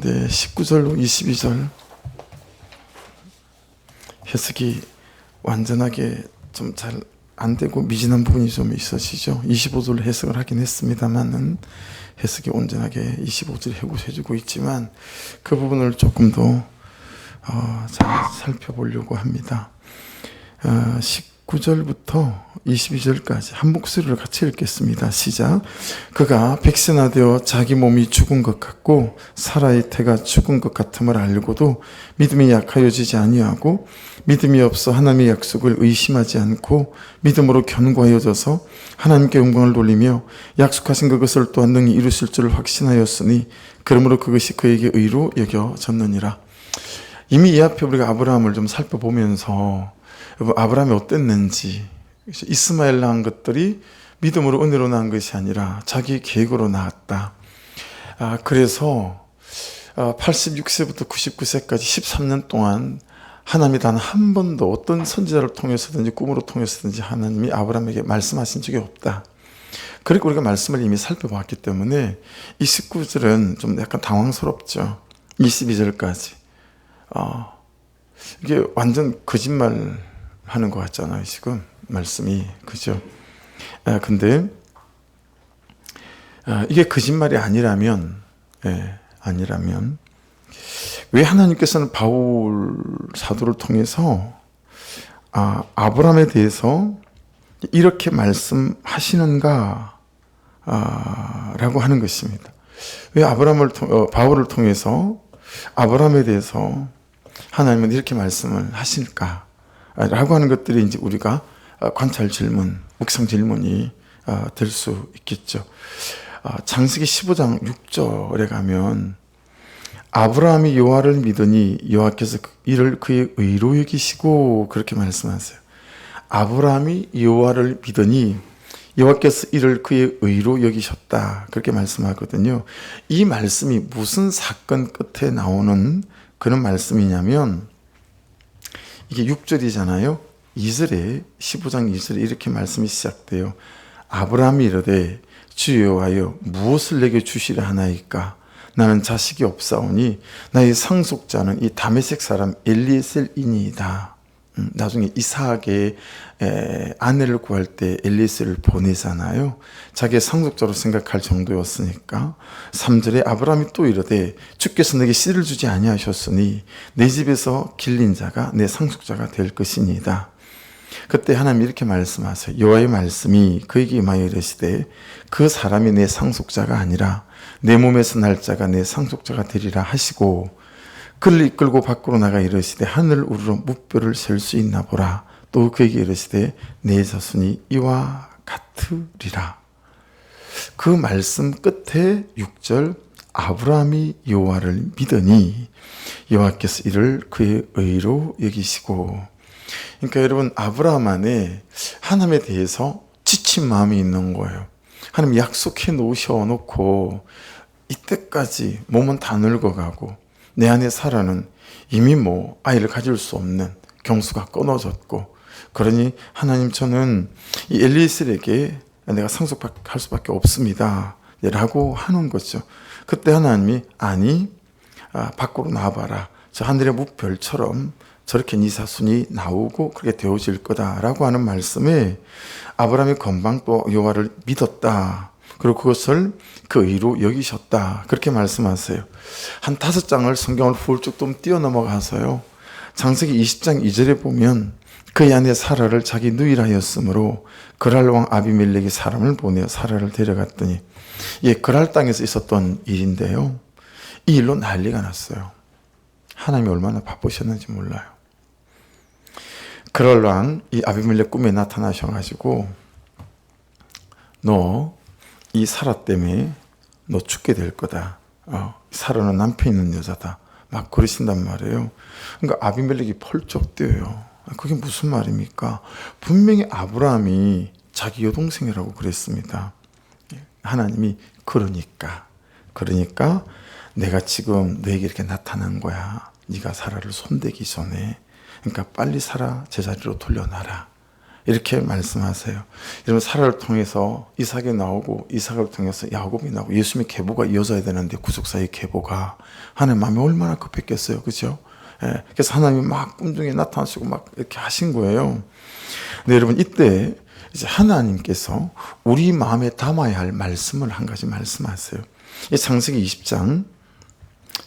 이게 19절로 22절 해석이 완전하게 좀 잘 안 되고 미진한 부분이 좀 있으시죠. 25절로 해석을 하긴 했습니다만은 해석이 온전하게 25절 해주고 있지만 그 부분을 조금 더 잘 살펴보려고 합니다. 19절부터 22절까지 한 목소리를 같이 읽겠습니다. 시작. 그가 백신화되어 자기 몸이 죽은 것 같고 사라의 태가 죽은 것 같음을 알고도 믿음이 약하여지지 아니하고 믿음이 없어 하나님의 약속을 의심하지 않고 믿음으로 견고하여져서 하나님께 영광을 돌리며 약속하신 그것을 또한 능히 이루실 줄을 확신하였으니 그러므로 그것이 그에게 의로 여겨졌느니라. 이미 이 앞에 우리가 아브라함을 좀 살펴보면서 아브라함이 어땠는지, 이스마엘 낳은 것들이 믿음으로 은혜로 낳은 것이 아니라 자기 계획으로 낳았다. 그래서 86세부터 99세까지 13년 동안 하나님이 단 한 번도 어떤 선지자를 통해서든지 꿈으로 통해서든지 하나님이 아브라함에게 말씀하신 적이 없다. 그리고 우리가 말씀을 이미 살펴봤기 때문에 이 19절은 좀 약간 당황스럽죠. 22절까지 이게 완전 거짓말 하는 것 같잖아요, 지금 말씀이. 그죠? 근데 이게 거짓말이 아니라면 왜 하나님께서는 바울 사도를 통해서 아브라함에 대해서 이렇게 말씀하시는가 라고 하는 것입니다. 왜 바울을 통해서 아브라함에 대해서 하나님은 이렇게 말씀을 하실까 라고 하는 것들이 이제 우리가 관찰 질문, 묵상 질문이 될 수 있겠죠. 창세기 15장 6절에 가면 아브라함이 여호와를 믿으니 여호와께서 이를 그의 의로 여기시고 그렇게 말씀하세요. 아브라함이 여호와를 믿으니 여호와께서 이를 그의 의로 여기셨다. 그렇게 말씀하거든요. 이 말씀이 무슨 사건 끝에 나오는 그런 말씀이냐면 이게 6절이잖아요. 2절에 15장 2절에 이렇게 말씀이 시작돼요. 아브라함이 이르되 주 여호와여 무엇을 내게 주시려 하나이까? 나는 자식이 없사오니 나의 상속자는 이 다메섹 사람 엘리에셀이니이다. 나중에 이삭의 아내를 구할 때 엘리에셀을 보내잖아요. 자기의 상속자로 생각할 정도였으니까. 3절에 아브라함이 또 이르되 주께서 내게 씨를 주지 아니하셨으니 내 집에서 길린 자가 내 상속자가 될 것이니이다. 그때 하나님이 이렇게 말씀하세요. 여호와의 말씀이 그에게 임하여 이르시되 그 사람이 내 상속자가 아니라 내 몸에서 날 자가 내 상속자가 되리라 하시고 그를 이끌고 밖으로 나가 이르시되 하늘 우러러 무뼈를 셀 수 있나 보라. 또 그에게 이르시되 내 자손이 이와 같으리라. 그 말씀 끝에 6절 아브라함이 여호와를 믿으니 여호와께서 이를 그의 의로 여기시고. 그러니까 여러분 아브라함 안에 하나님에 대해서 지친 마음이 있는 거예요. 하나님 약속해 놓으셔놓고 이때까지 몸은 다 늙어가고 내 안에 사라는 이미 아이를 가질 수 없는 경수가 끊어졌고, 그러니 하나님 저는 이 엘리에셀에게 내가 상속할 수밖에 없습니다 라고 하는 거죠. 그때 하나님이 아니 밖으로 나와봐라. 저 하늘의 무별처럼 저렇게 네 자손이 나오고 그렇게 되어질 거다라고 하는 말씀에 아브라함이 금방 또 여호와를 믿었다. 그리고 그것을 그 의로 여기셨다. 그렇게 말씀하세요. 한 5장을 성경을 훌쩍 좀 뛰어넘어가서요. 창세기 20장 2절에 보면 그의 아내 사라를 자기 누이라였으므로 그랄 왕 아비멜렉이 사람을 보내어 사라를 데려갔더니 그랄 땅에서 있었던 일인데요. 이 일로 난리가 났어요. 하나님이 얼마나 바쁘셨는지 몰라요. 그랄 왕 이 아비멜렉 꿈에 나타나셔가지고 너 이 사라 때문에 너 죽게 될 거다. 사라는 남편 있는 여자다. 막 그러신단 말이에요. 그러니까 아비멜렉이 펄쩍 뛰어요. 그게 무슨 말입니까? 분명히 아브라함이 자기 여동생이라고 그랬습니다. 하나님이 그러니까 내가 지금 너에게 이렇게 나타난 거야. 네가 사라를 손대기 전에. 그러니까 빨리 사라 제자리로 돌려놔라. 이렇게 말씀하세요. 여러분 사라를 통해서 이삭이 나오고 이삭을 통해서 야곱이 나오고 예수님의 계보가 이어져야 되는데 구속사의 계보가 하나님 마음이 얼마나 급했겠어요. 그죠? 예, 그래서 하나님이 막 꿈중에 나타나시고 막 이렇게 하신 거예요. 근데 여러분 이때 이제 하나님께서 우리 마음에 담아야 할 말씀을 한 가지 말씀하세요. 이 창세기 20장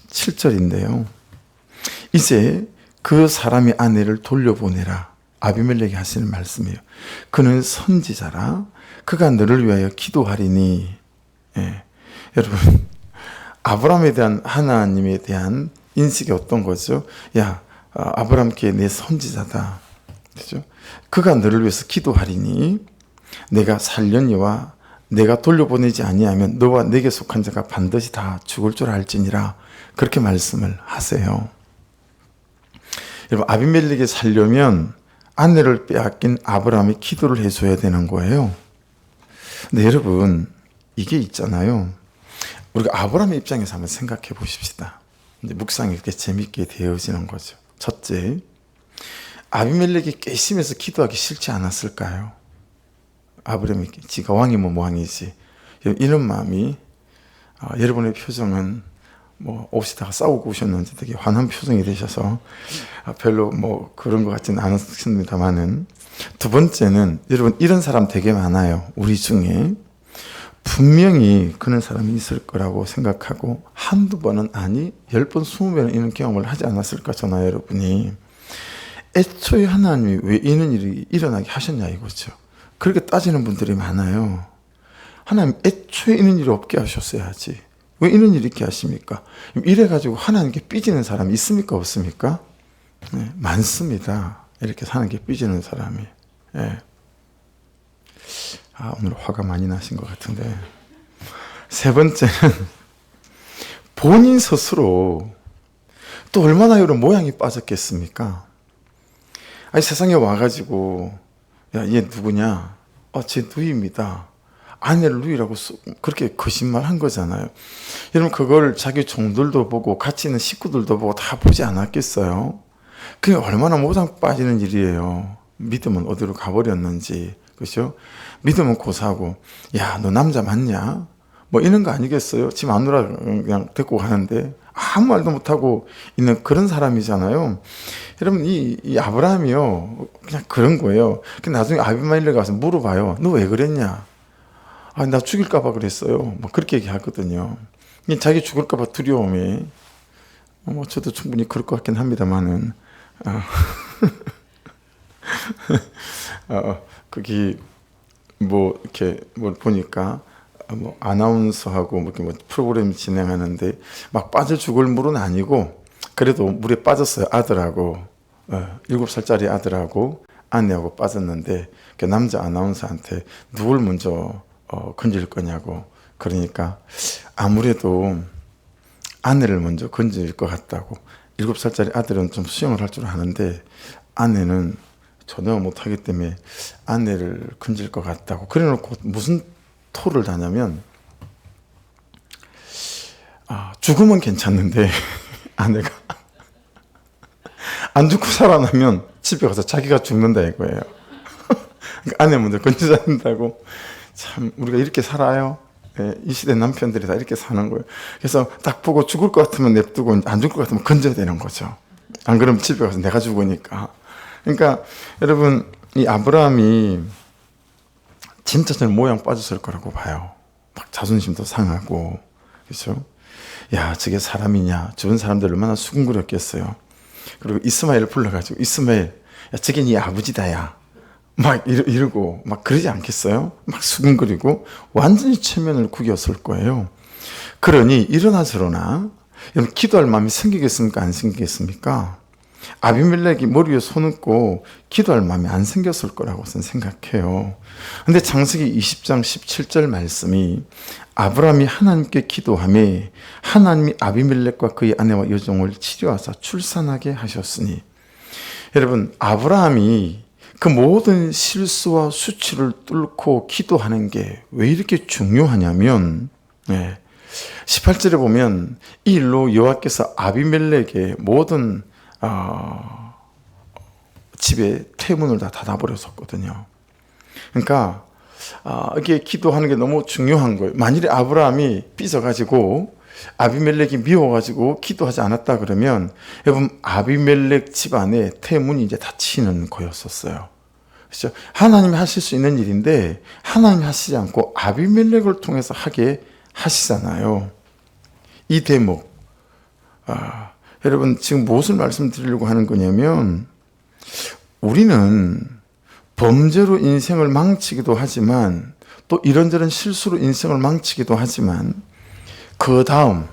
7절인데요. 이제 그 사람이 아내를 돌려보내라. 아비멜렉이 하시는 말씀이에요. 그는 선지자라. 그가 너를 위하여 기도하리니. 예. 여러분 아브라함에 대한 하나님에 대한 인식이 어떤 거죠? 야, 아브라함께 내 선지자다. 그죠? 그가 너를 위해서 기도하리니 내가 살려니와 내가 돌려보내지 아니하면 너와 내게 속한 자가 반드시 다 죽을 줄 알지니라. 그렇게 말씀을 하세요. 여러분 아비멜렉이 살려면 아내를 빼앗긴 아브라함이 기도를 해줘야 되는 거예요. 근데 여러분 이게 있잖아요. 우리가 아브라함의 입장에서 한번 생각해 보십시다. 이제 묵상이 이렇게 재밌게 되어지는 거죠. 첫째, 아비멜렉이 괘씸해서 기도하기 싫지 않았을까요? 아브라함이 지가 왕이면 왕이지. 이런 마음이 여러분의 표정은 뭐 오시다가 싸우고 오셨는지 되게 환한 표정이 되셔서 별로 뭐 그런 것 같지는 않습니다만은, 두 번째는 여러분 이런 사람 되게 많아요. 우리 중에 분명히 그런 사람이 있을 거라고 생각하고 한두 번은 아니 10번 20번은 이런 경험을 하지 않았을까 저나 여러분이. 애초에 하나님이 왜 이런 일이 일어나게 하셨냐 이거죠. 그렇게 따지는 분들이 많아요. 하나님 애초에 이런 일이 없게 하셨어야지 왜 이런 일이 있게 하십니까? 이래가지고 하나님께 삐지는 사람이 있습니까 없습니까? 네, 많습니다. 이렇게 하나님께 삐지는 사람이. 네. 오늘 화가 많이 나신 것 같은데. 세 번째는 본인 스스로 또 얼마나 이런 모양이 빠졌겠습니까? 아니 세상에 와가지고 야, 얘 누구냐? 제 누이입니다. 아내를 누이라고 그렇게 거짓말 한 거잖아요. 여러분 그걸 자기 종들도 보고 같이 있는 식구들도 보고 다 보지 않았겠어요? 그게 얼마나 모장 빠지는 일이에요. 믿음은 어디로 가버렸는지. 그렇죠? 믿음은 고사하고 야, 너 남자 맞냐? 뭐 이런 거 아니겠어요? 집 마누라 그냥 데리고 가는데 아무 말도 못하고 있는 그런 사람이잖아요. 여러분 이 아브라함이요 그냥 그런 거예요. 나중에 아비멜렉 가서 물어봐요. 너 왜 그랬냐? 나 죽일까 봐 그랬어요. 뭐 그렇게 얘기하거든요. 자기 죽을까 봐 두려움이. 뭐 저도 충분히 그럴 것 같긴 합니다만은 거기 뭐 이렇게 뭘 보니까 뭐 아나운서하고 뭐 이렇게 뭐 프로그램 진행하는데 막 빠져 죽을 물은 아니고 그래도 물에 빠졌어요. 아들하고 7살짜리 아들하고 아내하고 빠졌는데 그 남자 아나운서한테 누굴 먼저 건질 거냐고. 그러니까 아무래도 아내를 먼저 건질 것 같다고. 7살짜리 아들은 좀 수영을 할 줄 아는데 아내는 전혀 못하기 때문에 아내를 건질 것 같다고. 그래놓고 무슨 토를 다냐면 죽으면 괜찮은데 아내가 안 죽고 살아나면 집에 가서 자기가 죽는다 이거예요. 그러니까 아내 먼저 건져야 된다고. 참 우리가 이렇게 살아요. 네, 이 시대 남편들이 다 이렇게 사는 거예요. 그래서 딱 보고 죽을 것 같으면 냅두고 안 죽을 것 같으면 건져야 되는 거죠. 안 그러면 집에 가서 내가 죽으니까. 그러니까 여러분 이 아브라함이 진짜 저는 모양 빠졌을 거라고 봐요. 막 자존심도 상하고. 그렇죠? 야, 저게 사람이냐. 주변 사람들 얼마나 수군거렸겠어요. 그리고 이스마엘을 불러가지고 이스마엘, 야, 저게 네 아버지다 야. 막 이러고 막 그러지 않겠어요? 막 수군거리고 완전히 체면을 구겼을 거예요. 그러니 이러나 저러나 여러분 기도할 마음이 생기겠습니까? 안 생기겠습니까? 아비멜렉이 머리 위에 손 얹고 기도할 마음이 안 생겼을 거라고 저는 생각해요. 근데 창세기 20장 17절 말씀이 아브라함이 하나님께 기도하매 하나님이 아비멜렉과 그의 아내와 여종을 치료하사 출산하게 하셨으니. 여러분 아브라함이 그 모든 실수와 수치를 뚫고 기도하는 게 왜 이렇게 중요하냐면 18절에 보면 이 일로 여호와께서 아비멜렉의 모든 집에 태문을 다 닫아버렸었거든요. 그러니까 이게 기도하는 게 너무 중요한 거예요. 만일에 아브라함이 삐져가지고 아비멜렉이 미워가지고 기도하지 않았다 그러면 여러분 아비멜렉 집안에 태문이 이제 닫히는 거였었어요. 그렇죠? 하나님이 하실 수 있는 일인데 하나님이 하시지 않고 아비멜렉을 통해서 하게 하시잖아요. 이 대목 여러분 지금 무엇을 말씀드리려고 하는 거냐면 우리는 범죄로 인생을 망치기도 하지만 또 이런저런 실수로 인생을 망치기도 하지만 그 다음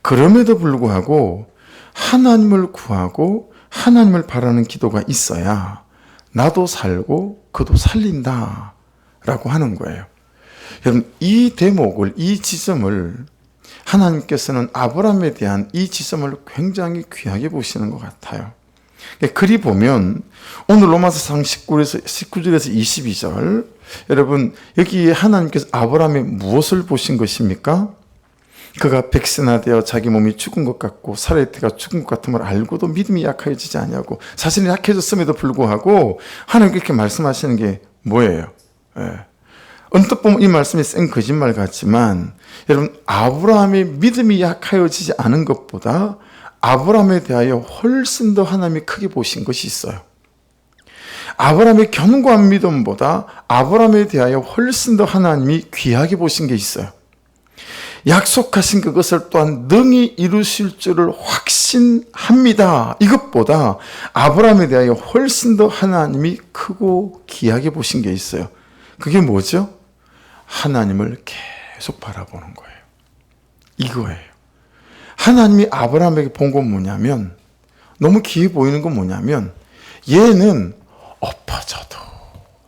그럼에도 불구하고 하나님을 구하고 하나님을 바라는 기도가 있어야 나도 살고 그도 살린다 라고 하는 거예요. 여러분 이 대목을 이 지점을 하나님께서는 아브라함에 대한 이 지점을 굉장히 귀하게 보시는 것 같아요. 그리 보면 오늘 로마서상 19절에서 22절 여러분 여기에 하나님께서 아브라함의 무엇을 보신 것입니까? 그가 백세나되어 자기 몸이 죽은 것 같고 사라의 태가 죽은 것 같음을 알고도 믿음이 약해지지 않냐고. 사실은 약해졌음에도 불구하고 하나님께 이렇게 말씀하시는 게 뭐예요? 언뜻 보면 이 말씀이 생 거짓말 같지만 여러분 아브라함의 믿음이 약해지지 않은 것보다 아브라함에 대하여 훨씬 더 하나님이 크게 보신 것이 있어요. 아브라함의 견고한 믿음보다 아브라함에 대하여 훨씬 더 하나님이 귀하게 보신 게 있어요. 약속하신 그것을 또한 능히 이루실 줄을 확신합니다. 이것보다 아브라함에 대하여 훨씬 더 하나님이 크고 귀하게 보신 게 있어요. 그게 뭐죠? 하나님을 계속 바라보는 거예요. 이거예요. 하나님이 아브라함에게 본 건 뭐냐면 너무 귀해 보이는 건 뭐냐면 얘는 엎어져도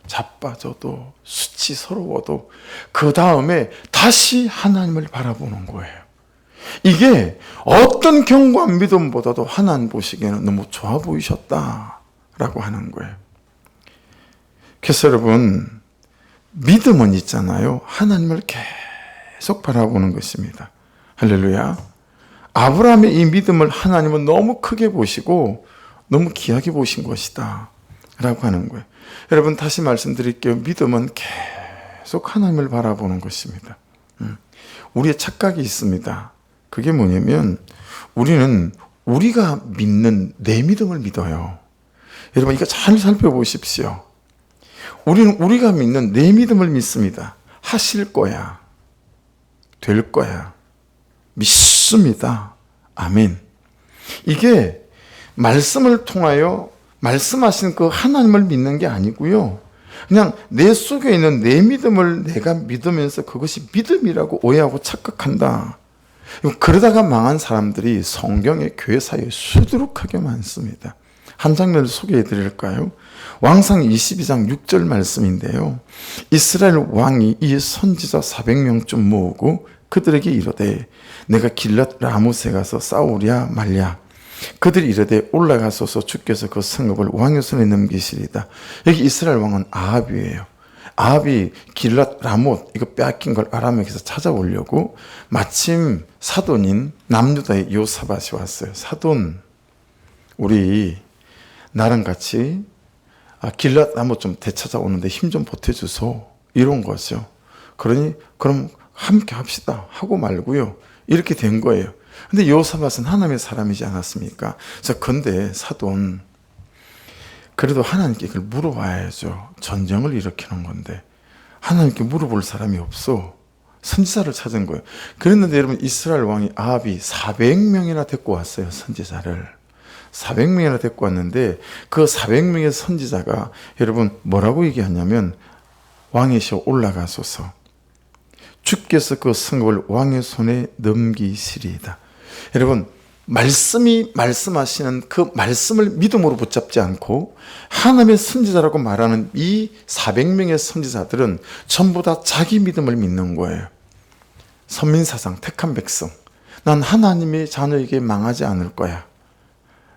자빠져도 수치스러워도 그 다음에 다시 하나님을 바라보는 거예요. 이게 어떤 견고한 믿음보다도 하나님 보시기에는 너무 좋아 보이셨다라고 하는 거예요. 그래서 여러분 믿음은 있잖아요. 하나님을 계속 바라보는 것입니다. 할렐루야. 아브라함의 이 믿음을 하나님은 너무 크게 보시고 너무 귀하게 보신 것이다 라고 하는 거예요. 여러분 다시 말씀드릴게요. 믿음은 계속 하나님을 바라보는 것입니다. 우리의 착각이 있습니다. 그게 뭐냐면 우리는 우리가 믿는 내 믿음을 믿어요. 여러분 이거 잘 살펴보십시오. 우리는 우리가 믿는 내 믿음을 믿습니다. 하실 거야. 될 거야. 믿습니다. 아멘. 이게 말씀을 통하여 말씀하신 그 하나님을 믿는 게 아니고요. 그냥 내 속에 있는 내 믿음을 내가 믿으면서 그것이 믿음이라고 오해하고 착각한다. 그러다가 망한 사람들이 성경의 교회 사이에 수두룩하게 많습니다. 한 장면을 소개해 드릴까요? 왕상 22장 6절 말씀인데요. 이스라엘 왕이 이 선지자 400명쯤 모으고 그들에게 이르되 내가 길랏 라못에 가서 싸우랴 말랴. 그들이 이르되 올라가소서 주께서 그 성읍을 왕의 손에 넘기시리다. 여기 이스라엘 왕은 아합이에요. 아합이 길랏 라못 이거 빼앗긴 걸 아람에게서 찾아오려고 마침 사돈인 남유다의 요사밧이 왔어요. 사돈 우리 나랑 같이 길랏 라못 좀 되찾아오는데 힘 좀 보태주소 이런 거죠. 그러니 그럼 함께 합시다 하고 말고요. 이렇게 된 거예요. 근데 요사밧은 하나님의 사람이지 않았습니까? 근데 사돈 그래도 하나님께 이걸 물어봐야죠. 전쟁을 일으키는 건데 하나님께 물어볼 사람이 없어. 선지자를 찾은 거예요. 그랬는데 여러분 이스라엘 왕이 아합이 400명이나 데리고 왔어요. 선지자를 400명이나 데리고 왔는데 그 400명의 선지자가 여러분 뭐라고 얘기하냐면 왕이시여 올라가소서 주께서 그 성읍을 왕의 손에 넘기시리이다. 여러분 말씀이 말씀하시는 그 말씀을 믿음으로 붙잡지 않고 하나님의 선지자라고 말하는 이 400명의 선지자들은 전부 다 자기 믿음을 믿는 거예요. 선민사상 택한 백성 난 하나님의 자녀에게 망하지 않을 거야.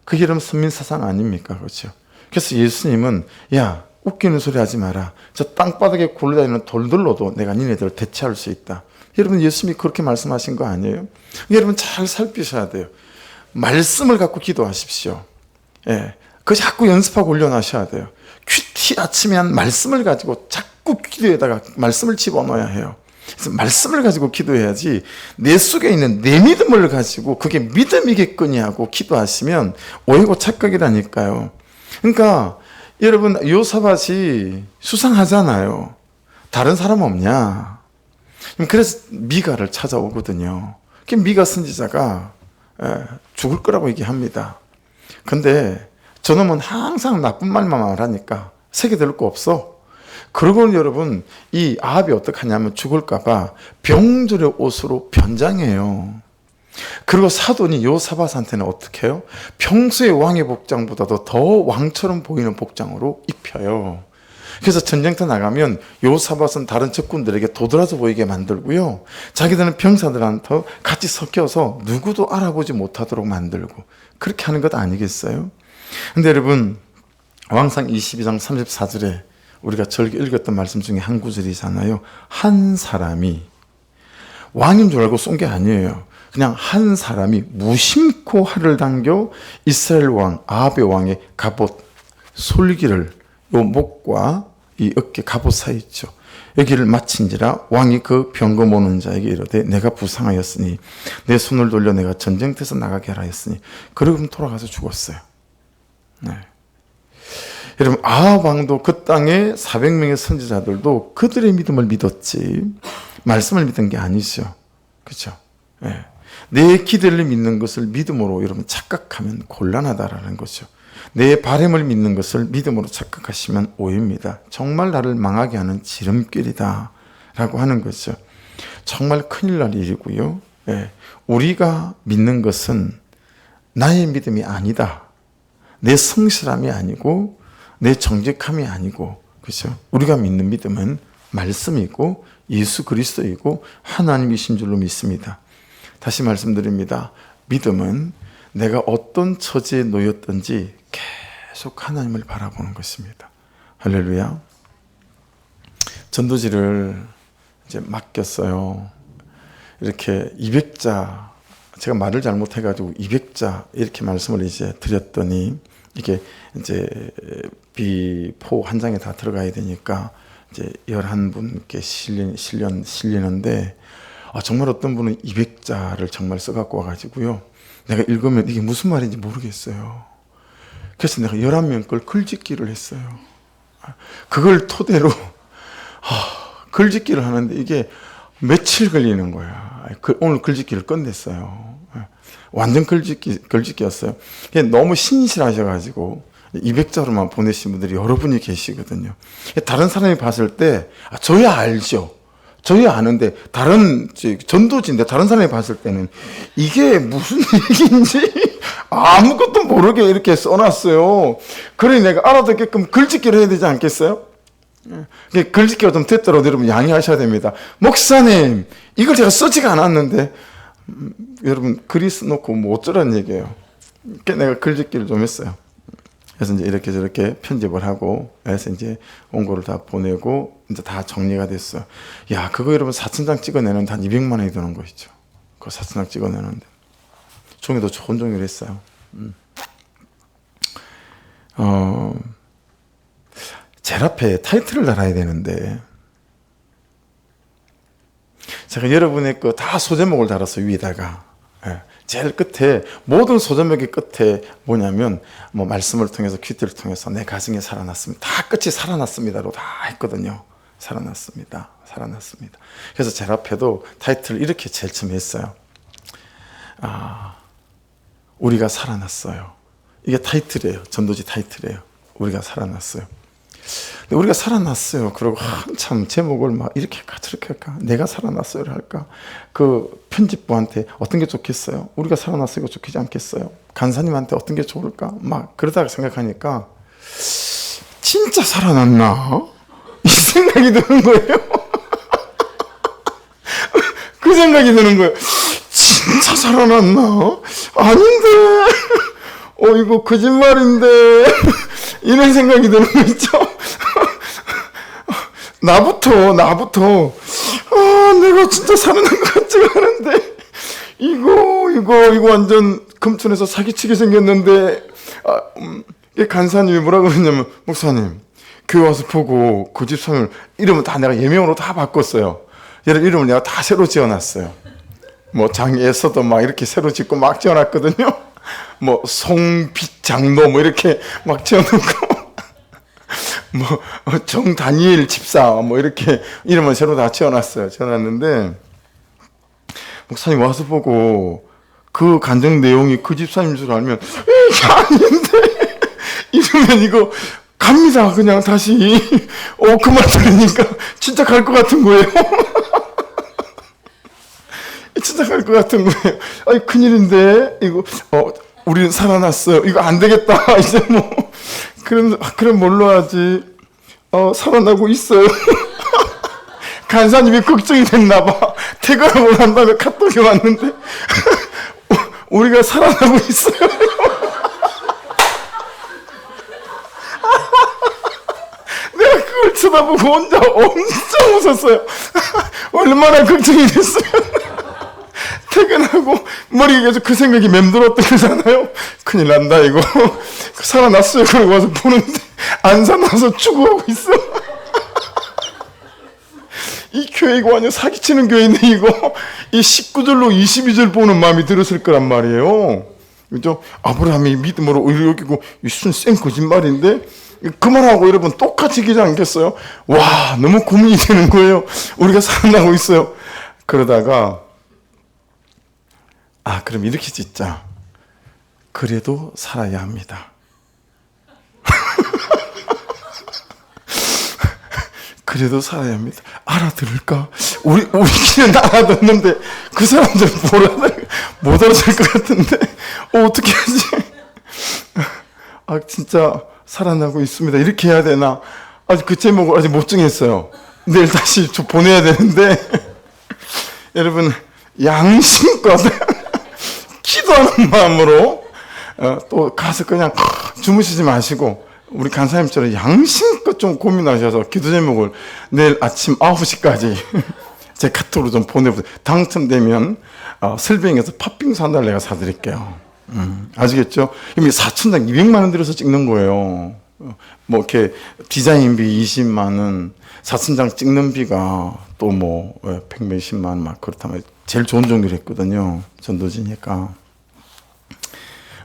그게 여러분 선민사상 아닙니까? 그렇죠? 그래서 예수님은 야 웃기는 소리 하지 마라. 저 땅바닥에 굴러다니는 돌들로도 내가 니네들을 대체할 수 있다. 여러분 예수님이 그렇게 말씀하신 거 아니에요? 여러분 잘 살피셔야 돼요. 말씀을 갖고 기도하십시오. 예, 그거 자꾸 연습하고 훈련하셔야 돼요. 큐티 아침에 한 말씀을 가지고 자꾸 기도에다가 말씀을 집어넣어야 해요. 그래서 말씀을 가지고 기도해야지 내 속에 있는 내 믿음을 가지고 그게 믿음이겠거니 하고 기도하시면 오해고 착각이라니까요. 그러니까 여러분 요사밧이 수상하잖아요. 다른 사람 없냐? 그래서 미가를 찾아오거든요. 미가 선지자가 죽을 거라고 얘기합니다. 근데 저놈은 항상 나쁜 말만 말하니까 새겨 들을 거 없어. 그러고는 여러분 이 아합이 어떻게 하냐면 죽을까봐 병들의 옷으로 변장해요. 그리고 사돈이 요사밧한테는 어떻게 해요? 평소의 왕의 복장보다도 더 왕처럼 보이는 복장으로 입혀요. 그래서 전쟁터 나가면 요사밧은 다른 적군들에게 도드라져 보이게 만들고요. 자기들은 병사들한테 같이 섞여서 누구도 알아보지 못하도록 만들고 그렇게 하는 것 아니겠어요? 근데 여러분 왕상 22장 34절에 우리가 절기 읽었던 말씀 중에 한 구절이잖아요. 한 사람이 왕인 줄 알고 쏜 게 아니에요. 그냥 한 사람이 무심코 활을 당겨 이스라엘 왕 아합의 왕의 갑옷 솔기를 요 목과 이 어깨 갑옷 사이 있죠. 여기를 마친지라 왕이 그 병거 모는 자에게 이르되 내가 부상하였으니 내 손을 돌려 내가 전쟁터에서 나가게 하라 했으니 그러고 돌아가서 죽었어요. 네. 여러분 아합 왕도 그 땅에 400명의 선지자들도 그들의 믿음을 믿었지 말씀을 믿은 게 아니죠. 그렇죠? 네. 내 기대를 믿는 것을 믿음으로 여러분 착각하면 곤란하다라는 거죠. 내 바람을 믿는 것을 믿음으로 착각하시면 오해입니다. 정말 나를 망하게 하는 지름길이다 라고 하는 거죠. 정말 큰일 날 일이고요. 네. 우리가 믿는 것은 나의 믿음이 아니다. 내 성실함이 아니고 내 정직함이 아니고 그렇죠? 우리가 믿는 믿음은 말씀이고 예수 그리스도이고 하나님이신 줄로 믿습니다. 다시 말씀드립니다. 믿음은 내가 어떤 처지에 놓였든지 계속 하나님을 바라보는 것입니다. 할렐루야. 전도지를 이제 맡겼어요. 이렇게 200자 제가 말을 잘못해가지고 200자 이렇게 말씀을 이제 드렸더니 이게 이제 B4 한 장에 다 들어가야 되니까 이제 11분께 실리는데 정말 어떤 분은 200자를 정말 써갖고 와가지고요. 내가 읽으면 이게 무슨 말인지 모르겠어요. 그래서 내가 11명 걸 글짓기를 했어요. 그걸 토대로 글짓기를 하는데 이게 며칠 걸리는 거야. 오늘 글짓기를 끝냈어요. 완전 글짓기였어요. 너무 신실하셔가지고 200자로만 보내신 분들이 여러분이 계시거든요. 다른 사람이 봤을 때 저야 알죠. 저야 아는데 다른 전도지인데 다른 사람이 봤을 때는 이게 무슨 얘기인지 아무것도 모르게 이렇게 써놨어요. 그러니 내가 알아듣게끔 글짓기를 해야 되지 않겠어요? 글짓기가 좀 됐더라도 여러분 양해하셔야 됩니다. 목사님 이걸 제가 쓰지가 않았는데 여러분 글이 써놓고 뭐 어쩌라는 얘기예요. 내가 글짓기를 좀 했어요. 그래서 이제 이렇게 저렇게 편집을 하고 해서 이제 원고를 다 보내고 이제 다 정리가 됐어요. 야, 그거 여러분 4,000장 찍어내는데 한 200만 원이 드는 거 있죠. 그거 4,000장 찍어내는데. 종이도 좋은 종이를 했어요. 제일 앞에 타이틀을 달아야 되는데 제가 여러분의 거 다 소제목을 달았어요. 위에다가. 제일 끝에 모든 소제목의 끝에 뭐냐면 뭐 말씀을 통해서 큐티를 통해서 내 가정에 살아났습니다. 다 끝이 살아났습니다로 다 했거든요. 살아났습니다. 살아났습니다. 그래서 제일 앞에도 타이틀을 이렇게 제일 처음 했어요. 우리가 살아났어요. 이게 타이틀이에요. 전도지 타이틀이에요. 우리가 살아났어요. 근데 우리가 살아났어요. 그리고 한참 제목을 막 이렇게 할까 저렇게 할까 내가 살아났어요를 할까 그 편집부한테 어떤 게 좋겠어요? 우리가 살아났어요. 이거 좋겠지 않겠어요? 간사님한테 어떤 게 좋을까? 막 그러다가 생각하니까 진짜 살아났나? 이 생각이 드는 거예요. 그 생각이 드는 거예요. 진짜 살아났나? 아닌데 이거 거짓말인데 이런 생각이 드는 거 있죠? 나부터 내가 진짜 살아난 것 같지가 않은데 이거 완전 금천에서 사기치게 생겼는데 간사님이 뭐라 그러냐면, 목사님, 교회 와서 보고 그 집사님 이름은 다 내가 예명으로 다 바꿨어요. 얘를 이름을 내가 다 새로 지어놨어요. 뭐 장애에서도 막 이렇게 새로 짓고 막 지어놨거든요. 뭐 송빛장로 뭐 이렇게 막 지어놓고 뭐 정다니엘 집사 뭐 이렇게 이름을 새로 다 지어놨어요. 지어놨는데 목사님 와서 보고 그 간증 내용이 그 집사님 줄 알면 이게 아닌데 이러면 이거 갑니다. 그냥 다시 그 말 들으니까 진짜 갈 것 같은 거예요. 진짜 갈 것 같은 거예요. 아니 큰일인데 이거 우리는 살아났어요. 이거 안 되겠다. 이제 뭐 그럼 뭘로 하지? 살아나고 있어요. 간사님이 걱정이 됐나 봐. 퇴근하고 난 다음에 카톡이 왔는데 우리가 살아나고 있어요. 내가 그걸 쳐다보고 혼자 엄청 웃었어요. 얼마나 걱정이 됐어요. 퇴근하고 머리에 계속 그 생각이 맴돌았던 거잖아요. 큰일 난다 이거. 살아났어요. 그러고 와서 보는데 안 살아나서 추구하고 있어. 이 교회 이거 완전 사기치는 교회인데 이거 이 19절로 22절 보는 마음이 들었을 거란 말이에요. 그죠? 아브라함이 믿음으로 의를 여기고 이순 쌩 거짓말인데 그 말하고 여러분 똑같이 기지 않겠어요? 와 너무 고민이 되는 거예요. 우리가 살아나고 있어요. 그러다가 그럼 이렇게 짓자. 그래도 살아야 합니다. 그래도 살아야 합니다. 알아들을까? 우리끼리는 알아듣는데 그 사람들 못 알아들 것 같은데 어떻게 하지? 진짜 살아나고 있습니다. 이렇게 해야 되나? 아직 그 제목을 아직 못 정했어요. 내일 다시 좀 보내야 되는데 여러분 양심껏 기도하는 마음으로 또 가서 그냥 주무시지 마시고 우리 간사님처럼 양심껏 좀 고민하셔서 기도 제목을 내일 아침 9시까지 제 카톡으로 좀 보내보세요. 당첨되면 설빙에서 팥빙수 한 달 내가 사드릴게요. 아시겠죠? 이미 4천장 200만 원 들여서 찍는 거예요. 뭐 이렇게 디자인비 20만 원, 4천장 찍는 비가 또 뭐 100몇십만 원 막 그렇다면 제일 좋은 종교를 했거든요. 전도지니까.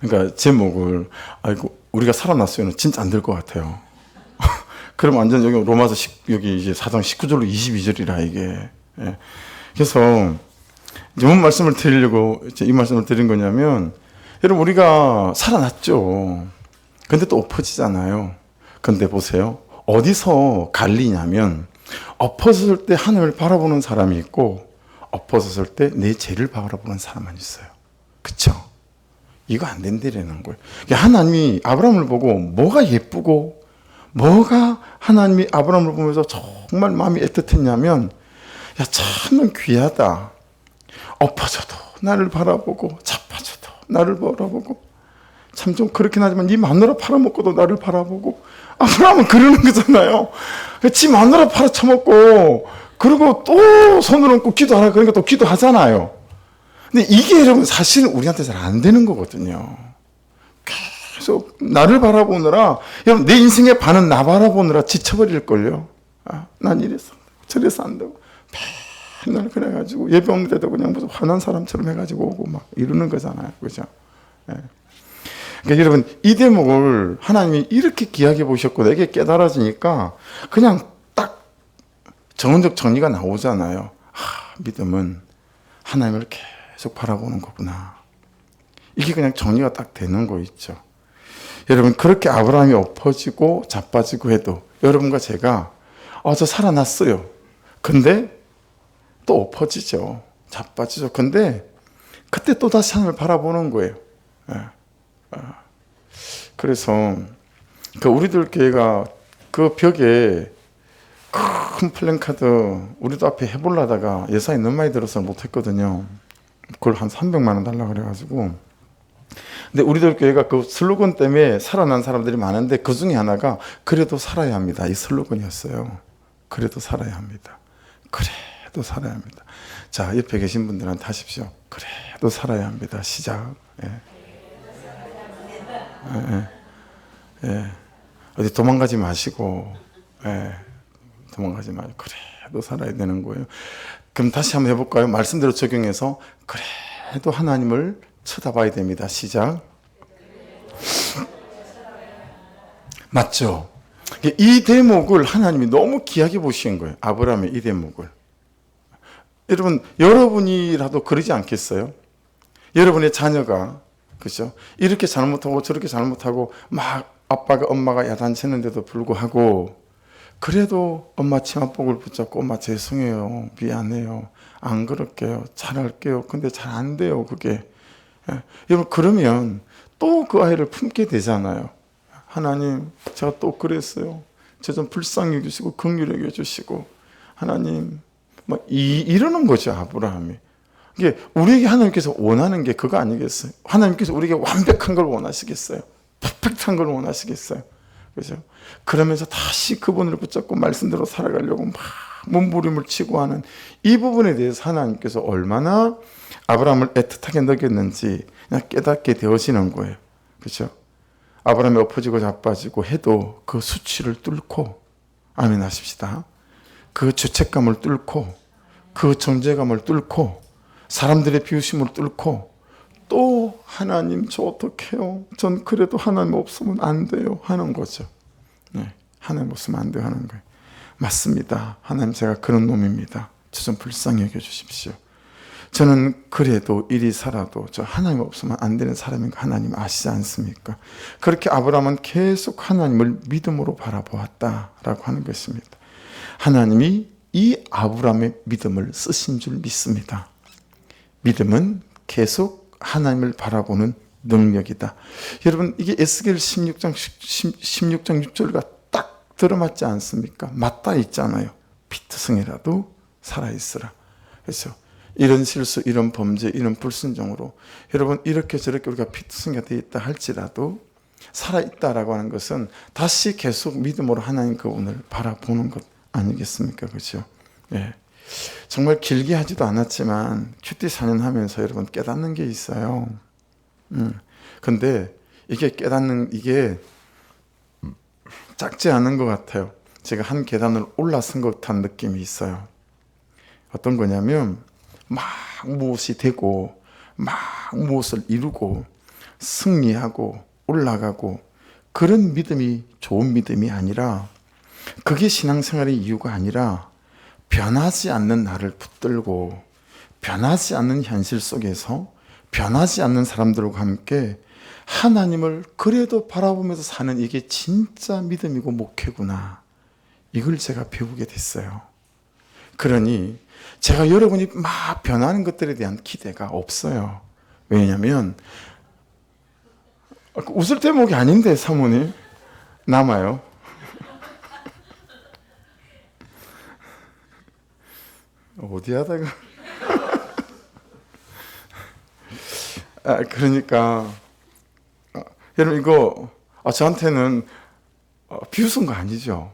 그러니까 제목을 우리가 살아났어요는 진짜 안 될 것 같아요. 그럼 완전 여기 로마서 여기 이제 4장 19절로 22절이라 이게. 예. 그래서 이제 뭔 말씀을 드리려고 이 말씀을 드린 거냐면 여러분 우리가 살아났죠. 근데 또 엎어지잖아요. 근데 보세요. 어디서 갈리냐면 엎어졌을 때 하늘을 바라보는 사람이 있고 엎어졌을 때 내 죄를 바라보는 사람만 있어요. 그쵸? 이거 안 된다라는 거예요. 하나님이 아브라함을 보고 뭐가 예쁘고 뭐가 하나님이 아브라함을 보면서 정말 마음이 애틋했냐면 참 귀하다. 엎어져도 나를 바라보고 자빠져도 나를 바라보고 참 좀 그렇긴 하지만 네 마누라 팔아먹고도 나를 바라보고 아브라함은 그러는 거잖아요. 지 마누라 팔아쳐먹고 그리고 또 손을 얹고 기도하라 그러니까 또 기도하잖아요. 근데 이게 여러분 사실은 우리한테 잘 안 되는 거거든요. 계속 나를 바라보느라 여러분 내 인생의 반은 나 바라보느라 지쳐버릴걸요. 난 이래서 저래서 안 되고 맨날 그래가지고 예배 없는데도 그냥 무슨 화난 사람처럼 해가지고 오고 막 이러는 거잖아요. 그죠? 네. 그러니까 여러분 이 대목을 하나님이 이렇게 귀하게 보셨고 내게 깨달아지니까 그냥 딱 정원적 정리가 나오잖아요. 믿음은 하나님을 계속 바라보는 거구나. 이게 그냥 정리가 딱 되는 거 있죠. 여러분 그렇게 아브라함이 엎어지고 자빠지고 해도 여러분과 제가 저 살아났어요. 근데 또 엎어지죠. 자빠지죠. 근데 그때 또 다시 하늘을 바라보는 거예요. 그래서 우리들 교회가 그 벽에 큰 플랜카드 우리도 앞에 해보려다가 예산이 너무 많이 들어서 못했거든요. 그걸 한 300만 원 달라 그래가지고. 근데 우리들 교회가 그 슬로건 때문에 살아난 사람들이 많은데 그 중에 하나가 그래도 살아야 합니다. 이 슬로건이었어요. 그래도 살아야 합니다. 그래도 살아야 합니다. 자, 옆에 계신 분들한테 하십시오. 그래도 살아야 합니다. 시작. 예. 예. 예. 어디 도망가지 마시고, 예. 도망가지 마시고, 그래도 살아야 되는 거예요. 그럼 다시 한번 해볼까요? 말씀대로 적용해서, 그래도 하나님을 쳐다봐야 됩니다. 시작. 맞죠? 이 대목을 하나님이 너무 귀하게 보신 거예요. 아브라함의 이 대목을. 여러분, 여러분이라도 그러지 않겠어요? 여러분의 자녀가, 그죠? 이렇게 잘못하고 저렇게 잘못하고 막 아빠가 엄마가 야단치는데도 불구하고 그래도 엄마 치마복을 붙잡고 엄마 죄송해요. 미안해요. 안 그럴게요. 잘할게요. 근데 잘 안 돼요. 그게. 여러분, 그러면 또 그 아이를 품게 되잖아요. 하나님, 제가 또 그랬어요. 저 좀 불쌍히 여기시고 긍휼히 여겨주시고 하나님, 이러는 거죠. 아브라함이. 이게 우리에게 하나님께서 원하는 게 그거 아니겠어요? 하나님께서 우리에게 완벽한 걸 원하시겠어요? 퍼펙트한 걸 원하시겠어요? 그죠? 그러면서 다시 그분을 붙잡고 말씀대로 살아가려고 막 몸부림을 치고 하는 이 부분에 대해서 하나님께서 얼마나 아브라함을 애틋하게 느꼈는지 그냥 깨닫게 되어지는 거예요. 그렇죠? 아브라함이 엎어지고 자빠지고 해도 그 수치를 뚫고, 아멘 하십시다. 그 죄책감을 뚫고, 그 정죄감을 뚫고, 사람들의 비웃음을 뚫고, 또 하나님 저 어떡해요? 전 그래도 하나님 없으면 안 돼요 하는 거죠. 네, 하나님 없으면 안 돼요 하는 거예요. 맞습니다. 하나님, 제가 그런 놈입니다. 저 좀 불쌍히 여겨주십시오. 저는 그래도 이리 살아도 저 하나님 없으면 안 되는 사람인 거 하나님 아시지 않습니까? 그렇게 아브라함은 계속 하나님을 믿음으로 바라보았다라고 하는 것입니다. 하나님이 이 아브라함의 믿음을 쓰신 줄 믿습니다. 믿음은 계속 하나님을 바라보는 능력이다. 여러분, 이게 에스겔 16장 6절과 딱 들어맞지 않습니까? 맞닿아 있잖아요. 피투성이라도 살아있으라. 그렇죠? 이런 실수, 이런 범죄, 이런 불순종으로 여러분 이렇게 저렇게 우리가 피투성이가 되어 있다 할지라도 살아있다라고 하는 것은 다시 계속 믿음으로 하나님 그분을 바라보는 것 아니겠습니까? 그렇죠? 예. 정말 길게 하지도 않았지만 큐티 4년 하면서 여러분 깨닫는 게 있어요. 근데 이게 깨닫는 이게 작지 않은 것 같아요. 제가 한 계단을 올라선 것 같은 느낌이 있어요. 어떤 거냐면 막 무엇이 되고 막 무엇을 이루고 승리하고 올라가고 그런 믿음이 좋은 믿음이 아니라, 그게 신앙생활의 이유가 아니라 변하지 않는 나를 붙들고 변하지 않는 현실 속에서 변하지 않는 사람들과 함께 하나님을 그래도 바라보면서 사는, 이게 진짜 믿음이고 목회구나. 이걸 제가 배우게 됐어요. 그러니 제가 여러분이 막 변하는 것들에 대한 기대가 없어요. 왜냐하면 웃을 대목이 아닌데 사모님 남아요. 어디 하다가 그러니까 여러분 이거 저한테는 비웃은 거 아니죠?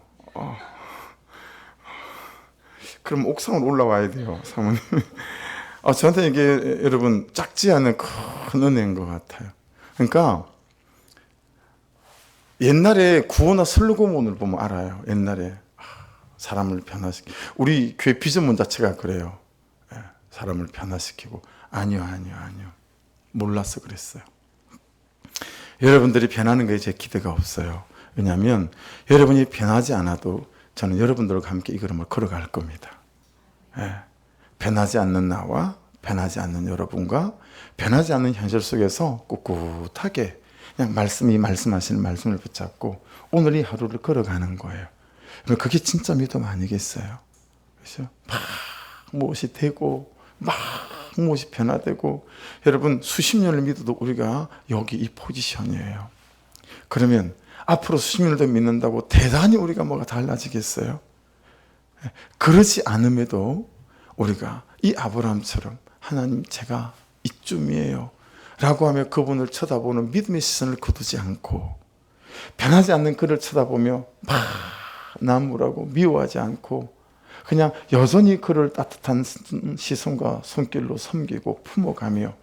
그럼 옥상으로 올라와야 돼요, 사모님. 저한테 이게 여러분 작지 않은 큰 은혜인 것 같아요. 그러니까 옛날에 구호나 슬로건을 보면 알아요. 옛날에 사람을 변화시키고, 우리 교회 비전문 자체가 그래요. 사람을 변화시키고. 아니요. 몰라서 그랬어요. 여러분들이 변하는 거에 제 기대가 없어요. 왜냐하면 여러분이 변하지 않아도 저는 여러분들과 함께 이 걸음을 걸어갈 겁니다. 변하지 않는 나와 변하지 않는 여러분과 변하지 않는 현실 속에서 꿋꿋하게 그냥 말씀이 말씀하시는 말씀을 붙잡고 오늘 이 하루를 걸어가는 거예요. 그게 진짜 믿음 아니겠어요? 그렇죠? 막 무엇이 되고 막 무엇이 변화되고, 여러분 수십 년을 믿어도 우리가 여기 이 포지션이에요. 그러면 앞으로 수십 년을 더 믿는다고 대단히 우리가 뭐가 달라지겠어요? 그러지 않음에도 우리가 이 아브라함처럼 하나님 제가 이쯤이에요 라고 하며 그분을 쳐다보는 믿음의 시선을 거두지 않고, 변하지 않는 그를 쳐다보며 막 나무라고 미워하지 않고 그냥 여전히 그를 따뜻한 시선과 손길로 섬기고 품어가며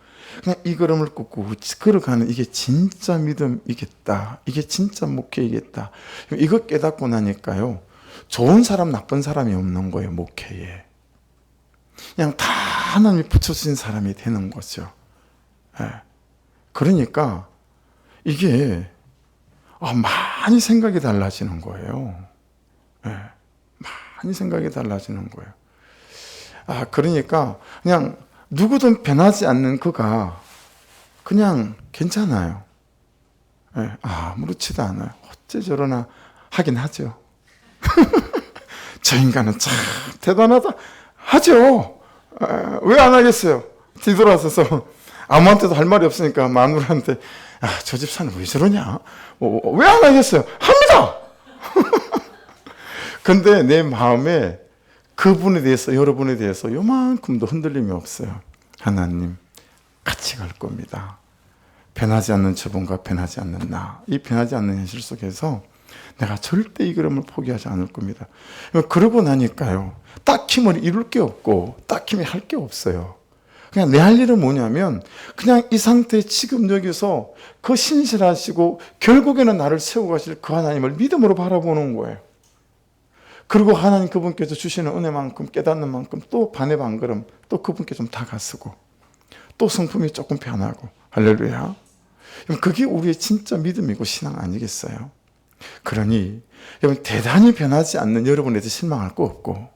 그냥 이 걸음을 꿇고 걸어가는 이게 진짜 믿음이겠다. 이게 진짜 목회이겠다. 이거 깨닫고 나니까요. 좋은 사람, 나쁜 사람이 없는 거예요, 목회에. 그냥 다 하나님이 붙여주신 사람이 되는 거죠. 예. 그러니까 이게 많이 생각이 달라지는 거예요. 예. 많이 생각이 달라지는 거예요. 그러니까 그냥 누구든 변하지 않는 그가 그냥 괜찮아요. 예. 아무렇지도 않아요. 어째 저러나 하긴 하죠. 저 인간은 참 대단하다 하죠. 왜 안 하겠어요? 뒤돌아서서 아무한테도 할 말이 없으니까 마누라한테 저 집사는 왜 저러냐? 왜 안 하겠어요? 합니다! 근데 내 마음에 그분에 대해서, 여러분에 대해서 요만큼도 흔들림이 없어요. 하나님, 같이 갈 겁니다. 변하지 않는 저분과 변하지 않는 나. 이 변하지 않는 현실 속에서 내가 절대 이 걸음을 포기하지 않을 겁니다. 그러고 나니까요. 딱히 뭘 이룰 게 없고, 딱히 할 게 없어요. 그냥 내 할 일은 뭐냐면, 그냥 이 상태 지금 여기서 그 신실하시고, 결국에는 나를 세우고 가실 그 하나님을 믿음으로 바라보는 거예요. 그리고 하나님 그분께서 주시는 은혜만큼 깨닫는 만큼 또 반의 반걸음 또 그분께 좀 다가서고 또 성품이 조금 변하고 할렐루야. 그게 우리의 진짜 믿음이고 신앙 아니겠어요? 그러니 여러분 대단히 변하지 않는 여러분에 대해 실망할 거 없고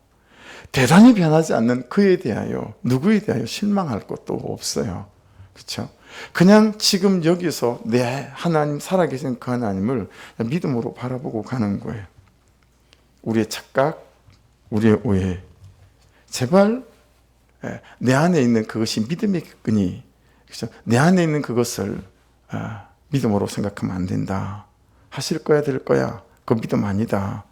대단히 변하지 않는 그에 대하여 누구에 대하여 실망할 것도 없어요. 그렇죠? 그냥 지금 여기서 내 하나님 살아계신 그 하나님을 믿음으로 바라보고 가는 거예요. 우리의 착각, 우리의 오해. 제발 내 안에 있는 그것이 믿음의 끈이, 그렇죠? 내 안에 있는 그것을 믿음으로 생각하면 안 된다. 하실 거야, 될 거야. 그 믿음 아니다.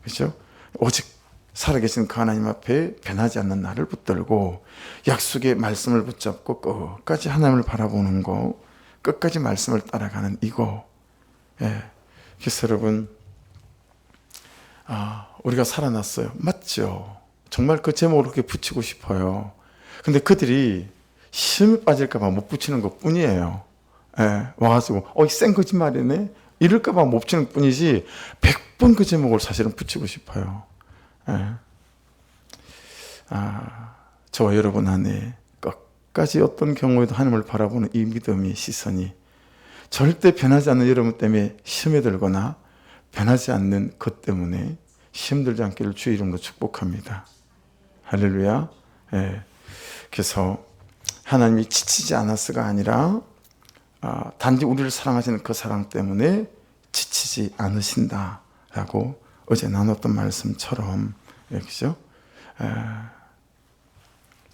그렇죠? 오직 살아계신 그 하나님 앞에 변하지 않는 나를 붙들고 약속의 말씀을 붙잡고 끝까지 하나님을 바라보는 거, 끝까지 말씀을 따라가는 이거. 그래서 여러분, 우리가 살아났어요. 맞죠? 정말 그 제목을 그렇게 붙이고 싶어요. 근데 그들이 시험에 빠질까봐 못 붙이는 것 뿐이에요. 와가지고, 센 거짓말이네? 이럴까봐 못 붙이는 뿐이지, 100번 그 제목을 사실은 붙이고 싶어요. 저와 여러분 안에 끝까지 어떤 경우에도 하나님을 바라보는 이 믿음의 시선이 절대 변하지 않는 여러분 때문에 시험에 들거나 변하지 않는 것 때문에 시험 들지 않기를 주의 이름으로 축복합니다. 할렐루야. 그래서 하나님이 지치지 않았어가 아니라 단지 우리를 사랑하시는 그 사랑 때문에 지치지 않으신다라고 어제 나눴던 말씀처럼, 그죠?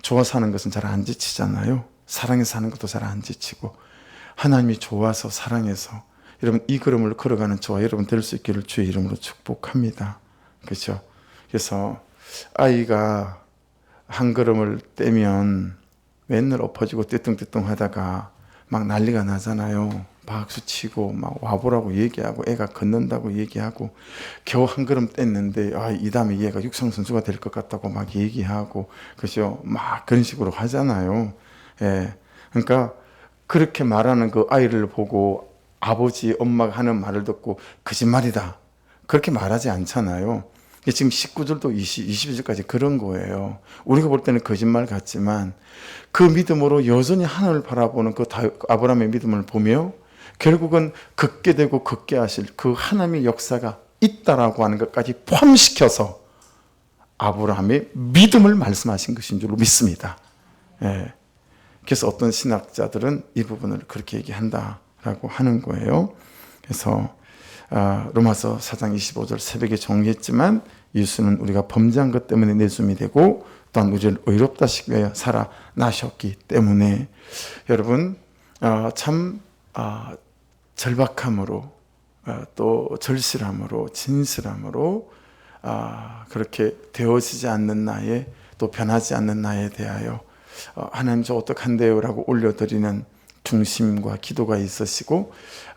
좋아 사는 것은 잘 안 지치잖아요. 사랑해서 사는 것도 잘 안 지치고 하나님이 좋아서 사랑해서 여러분 이 걸음을 걸어가는 저와 여러분 될 수 있기를 주의 이름으로 축복합니다. 그렇죠? 그래서 아이가 한 걸음을 떼면 맨날 엎어지고 떼뚱떼뚱 하다가 막 난리가 나잖아요. 박수 치고 막 와보라고 얘기하고 애가 걷는다고 얘기하고 겨우 한 걸음 뗐는데 이 다음에 얘가 육상선수가 될 것 같다고 막 얘기하고 그죠? 막 그런 식으로 하잖아요. 그러니까 그렇게 말하는 그 아이를 보고 아버지, 엄마가 하는 말을 듣고 거짓말이다. 그렇게 말하지 않잖아요. 지금 19절도 22절까지 그런 거예요. 우리가 볼 때는 거짓말 같지만 그 믿음으로 여전히 하나님을 바라보는 그 아브라함의 믿음을 보며 결국은 걷게 되고 걷게 하실 그 하나님의 역사가 있다라고 하는 것까지 포함시켜서 아브라함의 믿음을 말씀하신 것인 줄로 믿습니다. 그래서 어떤 신학자들은 이 부분을 그렇게 얘기한다라고 하는 거예요. 그래서 로마서 4장 25절 새벽에 정리했지만 예수는 우리가 범죄한 것 때문에 내줌이 되고 또한 우리를 의롭다 시키기 위하여 살아나셨기 때문에 여러분 참 절박함으로 또 절실함으로 진실함으로 그렇게 되어지지 않는 나에 또 변하지 않는 나에 대하여 하나님 저 어떡한데요? 라고 올려드리는 중심과 기도가 있으시고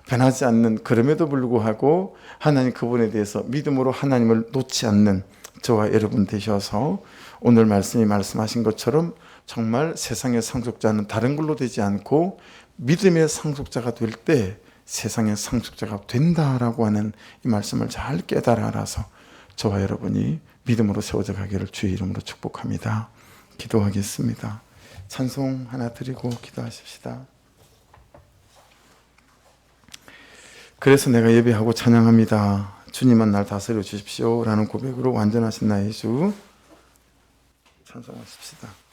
변하지 않는 그럼에도 불구하고 하나님 그분에 대해서 믿음으로 하나님을 놓지 않는 저와 여러분 되셔서 오늘 말씀이 말씀하신 것처럼 정말 세상의 상속자는 다른 걸로 되지 않고 믿음의 상속자가 될 때 세상의 상속자가 된다라고 하는 이 말씀을 잘 깨달아 알아서 저와 여러분이 믿음으로 세워져 가기를 주의 이름으로 축복합니다. 기도하겠습니다. 찬송 하나 드리고 기도하십시다. 그래서 내가 예배하고 찬양합니다. 주님은 날 다스려 주십시오 라는 고백으로 완전하신 나의 주 찬송하십시다.